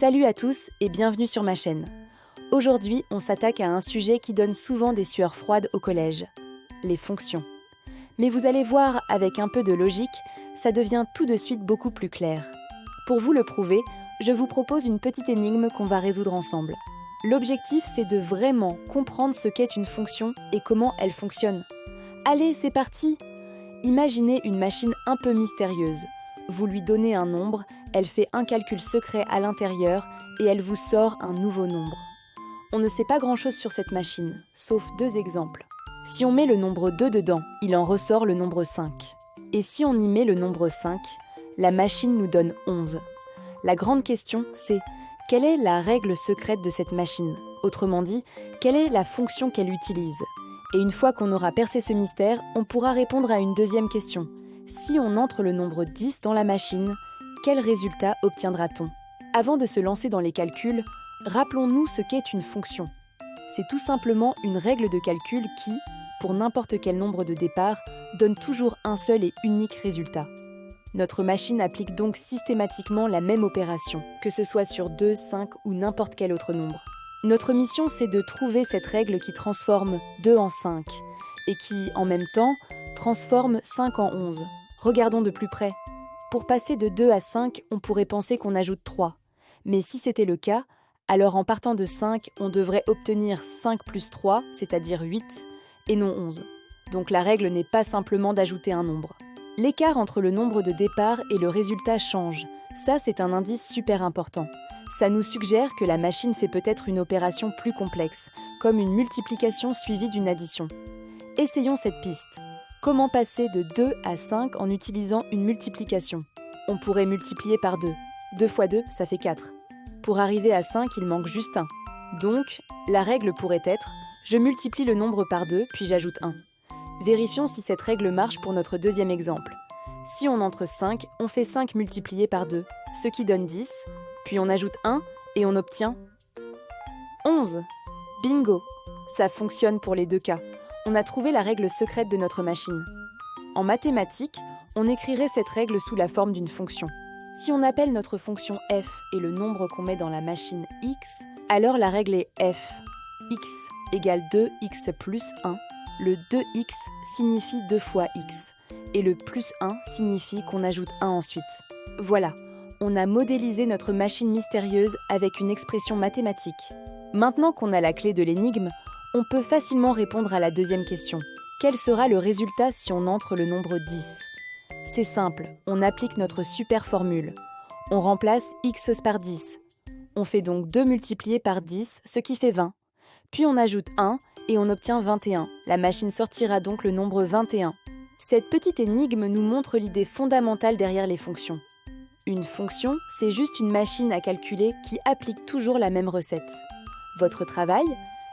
Salut à tous et bienvenue sur ma chaîne. Aujourd'hui, on s'attaque à un sujet qui donne souvent des sueurs froides au collège, les fonctions. Mais vous allez voir, avec un peu de logique, ça devient tout de suite beaucoup plus clair. Pour vous le prouver, je vous propose une petite énigme qu'on va résoudre ensemble. L'objectif, c'est de vraiment comprendre ce qu'est une fonction et comment elle fonctionne. Allez, c'est parti! Imaginez une machine un peu mystérieuse. Vous lui donnez un nombre, elle fait un calcul secret à l'intérieur et elle vous sort un nouveau nombre. On ne sait pas grand-chose sur cette machine, sauf deux exemples. Si on met le nombre 2 dedans, il en ressort le nombre 5. Et si on y met le nombre 5, la machine nous donne 11. La grande question, c'est quelle est la règle secrète de cette machine? Autrement dit, quelle est la fonction qu'elle utilise? Et une fois qu'on aura percé ce mystère, on pourra répondre à une deuxième question. Si on entre le nombre 10 dans la machine, quel résultat obtiendra-t-on? Avant de se lancer dans les calculs, rappelons-nous ce qu'est une fonction. C'est tout simplement une règle de calcul qui, pour n'importe quel nombre de départ, donne toujours un seul et unique résultat. Notre machine applique donc systématiquement la même opération, que ce soit sur 2, 5 ou n'importe quel autre nombre. Notre mission, c'est de trouver cette règle qui transforme 2 en 5 et qui, en même temps, transforme 5 en 11. Regardons de plus près. Pour passer de 2 à 5, on pourrait penser qu'on ajoute 3. Mais si c'était le cas, alors en partant de 5, on devrait obtenir 5 plus 3, c'est-à-dire 8, et non 11. Donc la règle n'est pas simplement d'ajouter un nombre. L'écart entre le nombre de départ et le résultat change. Ça, c'est un indice super important. Ça nous suggère que la machine fait peut-être une opération plus complexe, comme une multiplication suivie d'une addition. Essayons cette piste. Comment passer de 2 à 5 en utilisant une multiplication? On pourrait multiplier par 2. 2 fois 2, ça fait 4. Pour arriver à 5, il manque juste 1. Donc, la règle pourrait être « je multiplie le nombre par 2, puis j'ajoute 1 ». Vérifions si cette règle marche pour notre deuxième exemple. Si on entre 5, on fait 5 multiplié par 2, ce qui donne 10, puis on ajoute 1 et on obtient 11. Bingo! Ça fonctionne pour les deux cas. On a trouvé la règle secrète de notre machine. En mathématiques, on écrirait cette règle sous la forme d'une fonction. Si on appelle notre fonction f et le nombre qu'on met dans la machine x, alors la règle est f. X égale 2x plus 1. Le 2x signifie 2 fois x. Et le plus 1 signifie qu'on ajoute 1 ensuite. Voilà, on a modélisé notre machine mystérieuse avec une expression mathématique. Maintenant qu'on a la clé de l'énigme, on peut facilement répondre à la deuxième question. Quel sera le résultat si on entre le nombre 10? C'est simple, on applique notre super formule. On remplace x par 10. On fait donc 2 multiplié par 10, ce qui fait 20. Puis on ajoute 1 et on obtient 21. La machine sortira donc le nombre 21. Cette petite énigme nous montre l'idée fondamentale derrière les fonctions. Une fonction, c'est juste une machine à calculer qui applique toujours la même recette. Votre travail,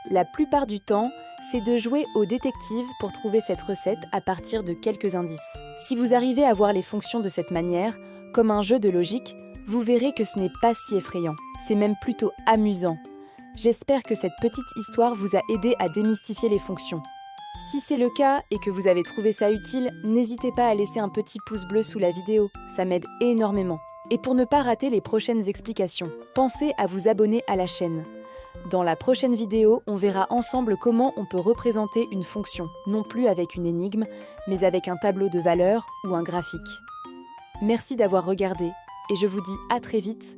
la plupart du temps, c'est de jouer au détective pour trouver cette recette à partir de quelques indices. Si vous arrivez à voir les fonctions de cette manière, comme un jeu de logique, vous verrez que ce n'est pas si effrayant. C'est même plutôt amusant. J'espère que cette petite histoire vous a aidé à démystifier les fonctions. Si c'est le cas et que vous avez trouvé ça utile, n'hésitez pas à laisser un petit pouce bleu sous la vidéo, ça m'aide énormément. Et pour ne pas rater les prochaines explications, pensez à vous abonner à la chaîne. Dans la prochaine vidéo, on verra ensemble comment on peut représenter une fonction, non plus avec une énigme, mais avec un tableau de valeurs ou un graphique. Merci d'avoir regardé, et je vous dis à très vite